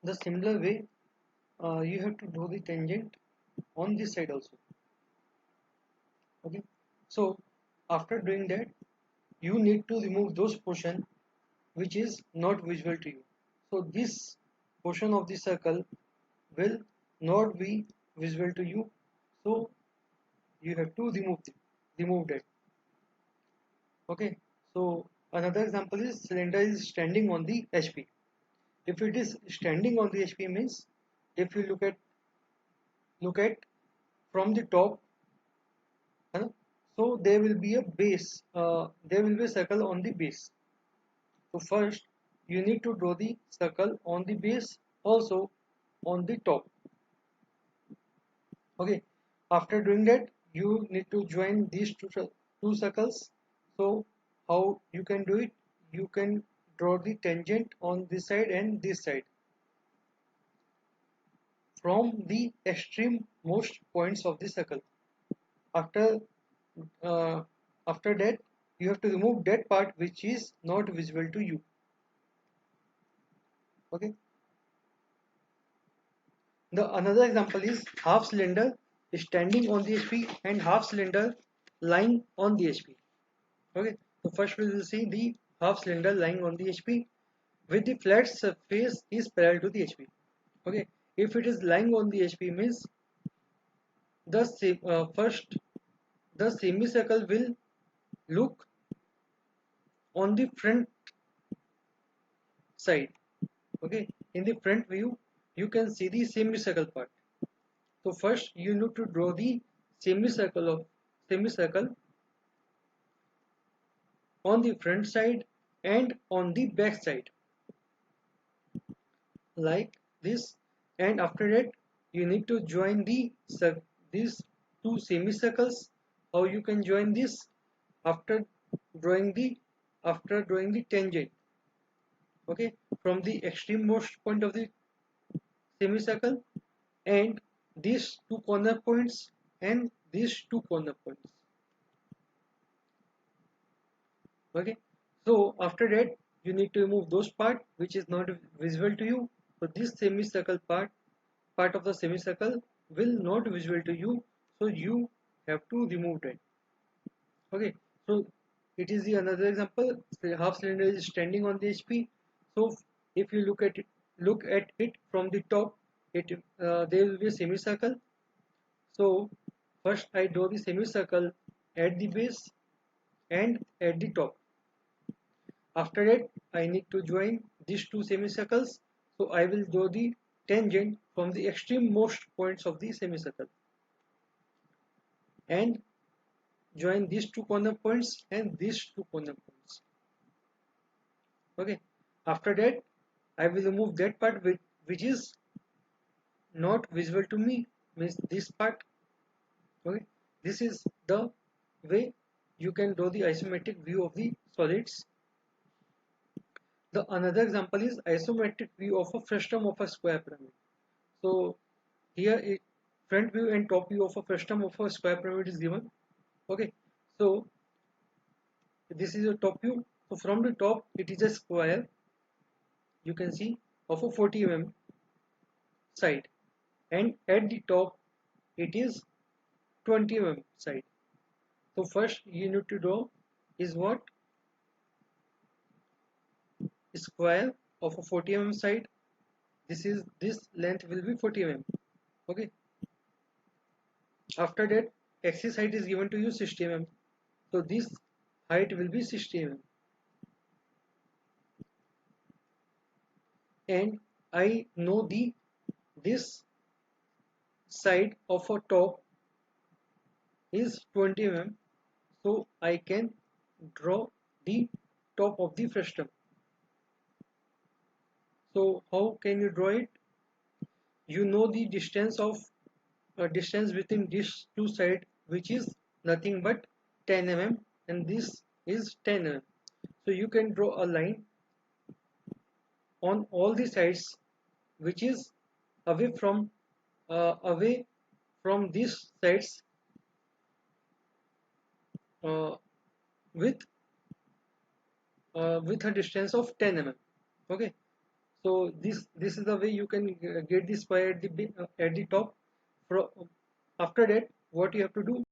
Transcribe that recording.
The similar way, you have to draw the tangent on this side also. Okay, so after doing that, you need to remove those portion which is not visible to you. So this portion of the circle will not be visible to you, so you have to remove that. Okay, so another example is cylinder is standing on the HP. If it is standing on the HP means, if you look at from the top, huh, so there will be a base, there will be a circle on the base. So first you need to draw the circle on the base, also on the top. Okay, after doing that, you need to join these two circles. So how you can do it? You can draw the tangent on this side and this side from the extreme most points of the circle. After uh, after that, you have to remove that part which is not visible to you. Okay, the another example is half cylinder standing on the HP and half cylinder lying on the HP. Okay, so first we will see the half cylinder lying on the HP with the flat surface is parallel to the HP. Okay, if it is lying on the HP means first the semicircle will look on the front side. Okay, in the front view you can see the semicircle part. So first you need to draw the semicircle on the front side and on the back side like this, and after that you need to join these two semicircles. How you can join this? After drawing the tangent, okay, from the extreme most point of the semicircle and these two corner points and these two corner points. Okay, so after that you need to remove those part which is not visible to you. So this semicircle part of the semicircle will not visible to you, so you have to remove that. Okay, so it is the another example. The half cylinder is standing on the HP. So if you look at it from the top, there will be a semicircle. So first I draw the semicircle at the base and at the top. After that I need to join these two semicircles, so I will draw the tangent from the extreme most points of the semicircle and join these two corner points and these two corner points. Okay, after that I will remove that part which is not visible to me, means this part. Okay, this is the way you can draw the isometric view of the solids. The another example is isometric view of a frustum of a square pyramid. So here front view and top view of a frustum of a square pyramid is given. Okay, so this is a top view. So from the top it is a square, you can see, of a 40 mm side, and at the top it is 20 mm side. So first you need to draw is what? Square of a 40 mm side. This length will be 40 mm. Okay, after that axis height is given to you 60 mm, so this height will be 60 mm, and I know this side of a top is 20 mm, so I can draw the top of the frustum. So how can you draw it? You know the distance between these two sides, which is nothing but 10 mm, and this is 10 mm. So you can draw a line on all the sides which is away from these sides, uh, with with a distance of 10 mm. Okay, So this is the way you can get this spy at the top. After that, what you have to do,